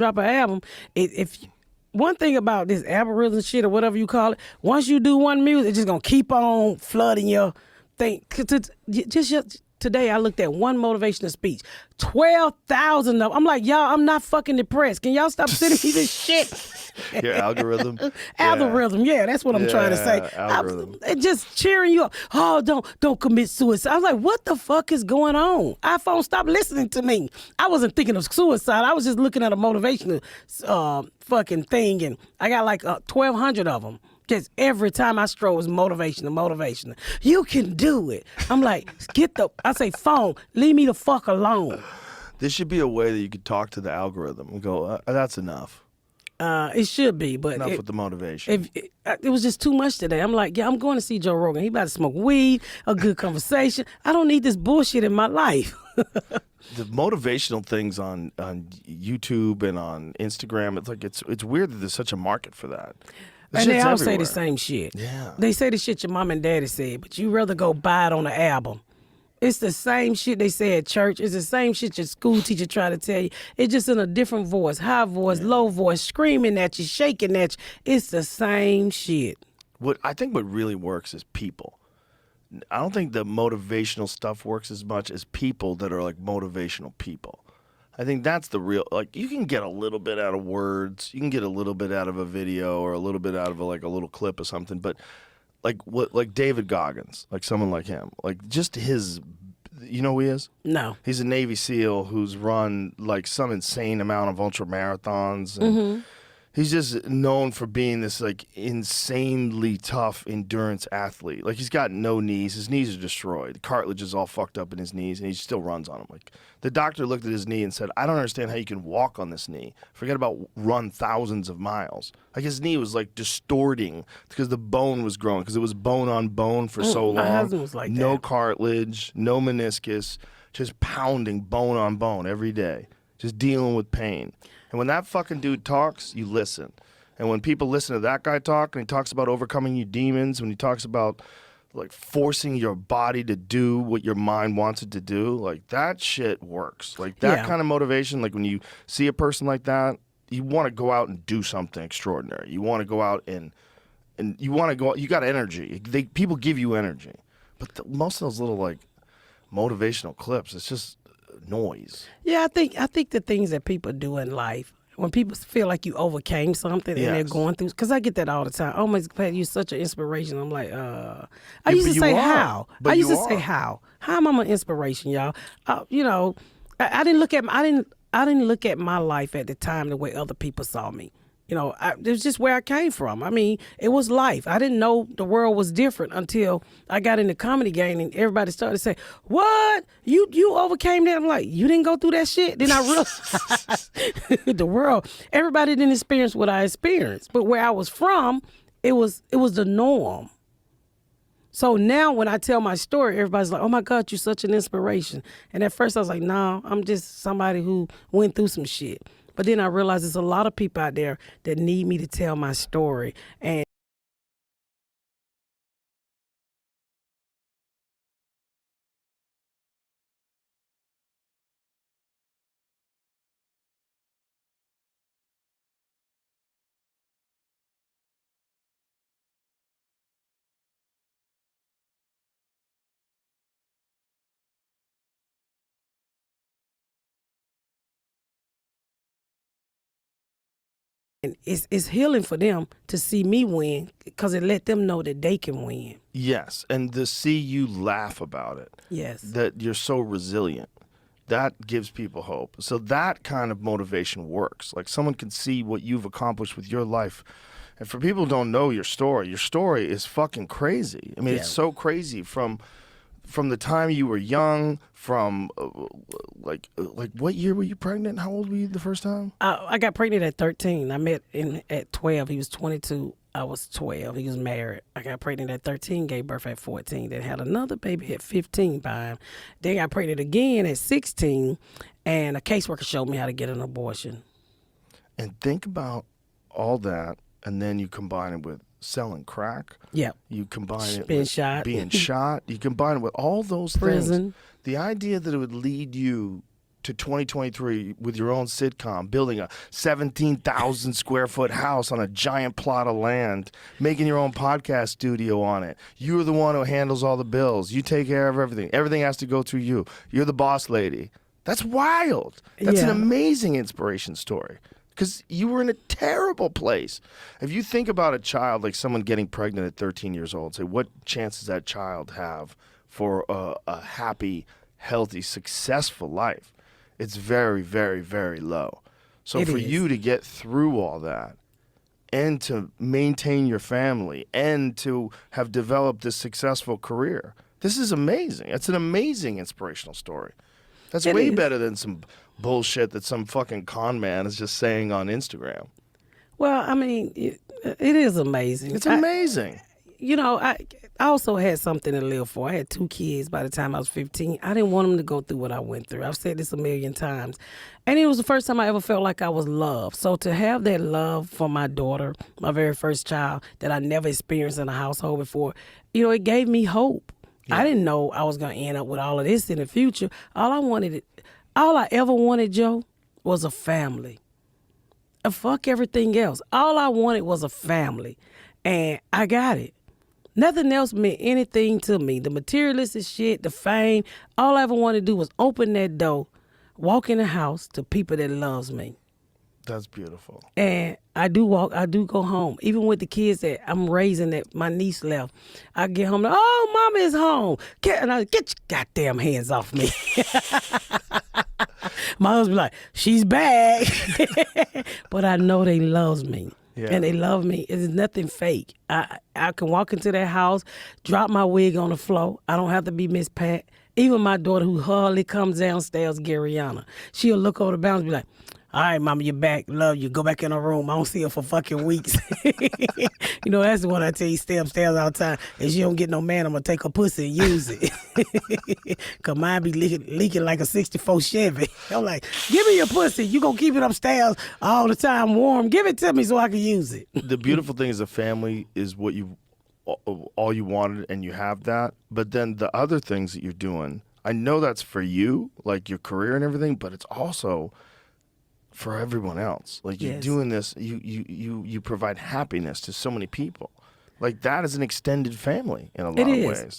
drop an album, if one thing about this algorithm shit or whatever you call it, once you do one music, it's just gonna keep on flooding your thing. Today I looked at one motivational speech, 12,000 of them. I'm like, y'all, I'm not fucking depressed. Can y'all stop sending me this shit? Your algorithm. Algorithm, yeah, that's what I'm trying to say. Algorithm. It's just cheering you up. Oh, don't commit suicide. I was like, what the fuck is going on? iPhone, stop listening to me. I wasn't thinking of suicide. I was just looking at a motivational fucking thing, and I got like 1,200 of them. Just every time I stroll is motivational. You can do it. I'm like, I say, phone, leave me the fuck alone. This should be a way that you could talk to the algorithm and go, that's enough. It should be, but enough with the motivation. It was just too much today. I'm like, yeah, I'm going to see Joe Rogan. He about to smoke weed, a good conversation. I don't need this bullshit in my life. The motivational things on YouTube and on Instagram, it's weird that there's such a market for that. And they all say the same shit. Yeah. They say the shit your mom and daddy said, but you rather go buy it on the album. It's the same shit they say at church. It's the same shit your school teacher try to tell you. It's just in a different voice, high voice, low voice, screaming at you, shaking at you. It's the same shit. I think what really works is people. I don't think the motivational stuff works as much as people that are like motivational people. I think that's the real, like, you can get a little bit out of words, you can get a little bit out of a video or a little bit out of a little clip or something, but like David Goggins, like someone like him, like just his, you know who he is? No. He's a Navy SEAL who's run like some insane amount of ultra marathons. And he's just known for being this like insanely tough endurance athlete. Like, he's got no knees. His knees are destroyed. The cartilage is all fucked up in his knees, and he still runs on them. Like, the doctor looked at his knee and said, I don't understand how you can walk on this knee. Forget about run thousands of miles. Like, his knee was like distorting because the bone was growing, because it was bone on bone for so long. My husband was like no that. cartilage, no meniscus, just pounding bone on bone every day, just dealing with pain. And when that fucking dude talks, you listen. And when people listen to that guy talk, and he talks about overcoming your demons, when he talks about like forcing your body to do what your mind wants it to do, like, that shit works. Like, that kind of motivation, like when you see a person like that, you want to go out and do something extraordinary. You want to go out and you want to go, you got energy. People give you energy. But most of those little like motivational clips, it's just noise. Yeah, I think the things that people do in life, when people feel like you overcame something and they're going through, because I get that all the time. Oh my God, you're such an inspiration. I'm like, I used to say how. I used to say how. How am I an inspiration, y'all? You know, I didn't look at my life at the time the way other people saw me. You know, it was just where I came from. I mean, it was life. I didn't know the world was different until I got in the comedy game and everybody started to say, what? You overcame that? I'm like, you didn't go through that shit? Then I realized the world, everybody didn't experience what I experienced. But where I was from, it was the norm. So now when I tell my story, everybody's like, oh my God, you're such an inspiration. And at first I was like, no, I'm just somebody who went through some shit. But then I realized there's a lot of people out there that need me to tell my story. And it's healing for them to see me win, because it let them know that they can win. Yes, and to see you laugh about it. Yes. That you're so resilient. That gives people hope. So that kind of motivation works. Like, someone can see what you've accomplished with your life. And for people who don't know your story is fucking crazy. I mean, it's so crazy from the time you were young, from like what year were you pregnant? How old were you the first time? I got pregnant at 13. I met him at 12. He was 22. I was 12. He was married. I got pregnant at 13, gave birth at 14. Then had another baby at 15 by him. Then got pregnant again at 16, and a caseworker showed me how to get an abortion. And think about all that, and then you combine it with selling crack. Yeah. You combine it being with shot. You combine it with all those Prison. things. The idea that it would lead you to 2023 with your own sitcom, building a 17,000 square foot house on a giant plot of land, making your own podcast studio on it. You're the one who handles all the bills. You take care of everything. Everything has to go through you. You're the boss lady. That's wild. That's an amazing inspiration story. Because you were in a terrible place. If you think about a child, like someone getting pregnant at 13 years old, say, what chance does that child have for a happy, healthy, successful life? It's very, very, very low. So for you to get through all that and to maintain your family and to have developed this successful career, this is amazing. It's an amazing inspirational story. That's way better than some bullshit that some fucking con man is just saying on Instagram. Well, I mean, it is amazing. It's amazing. I also had something to live for. I had 2 kids by the time I was 15. I didn't want them to go through what I went through. I've said this a million times. And it was the first time I ever felt like I was loved. So to have that love for my daughter, my very first child, that I never experienced in a household before, it gave me hope. Yeah. I didn't know I was going to end up with all of this in the future. All I ever wanted, Joe, was a family. Fuck everything else. All I wanted was a family. And I got it. Nothing else meant anything to me. The materialistic shit, the fame, all I ever wanted to do was open that door, walk in the house to people that loves me. That's beautiful. And I do go home. Even with the kids that I'm raising that my niece left, I get home, oh, Mama is home. Get your goddamn hands off me. My husband like, she's back. But I know they loves me. Yeah. And they love me. It's nothing fake. I can walk into that house, drop my wig on the floor. I don't have to be Miss Pat. Even my daughter, who hardly comes downstairs, Garyana, she'll look over the bounds and be like, all right, Mama, you're back. Love you. Go back in her room. I don't see her for fucking weeks. That's the one I tell you, stay upstairs all the time. If she don't get no man, I'm going to take her pussy and use it. Because mine be leaking like a 64 Chevy. I'm like, give me your pussy. You going to keep it upstairs all the time warm. Give it to me so I can use it. The beautiful thing is a family is what all you wanted, and you have that. But then the other things that you're doing, I know that's for you, like your career and everything, but it's also for everyone else. Like you're doing this, you provide happiness to so many people. Like that is an extended family in a lot of ways.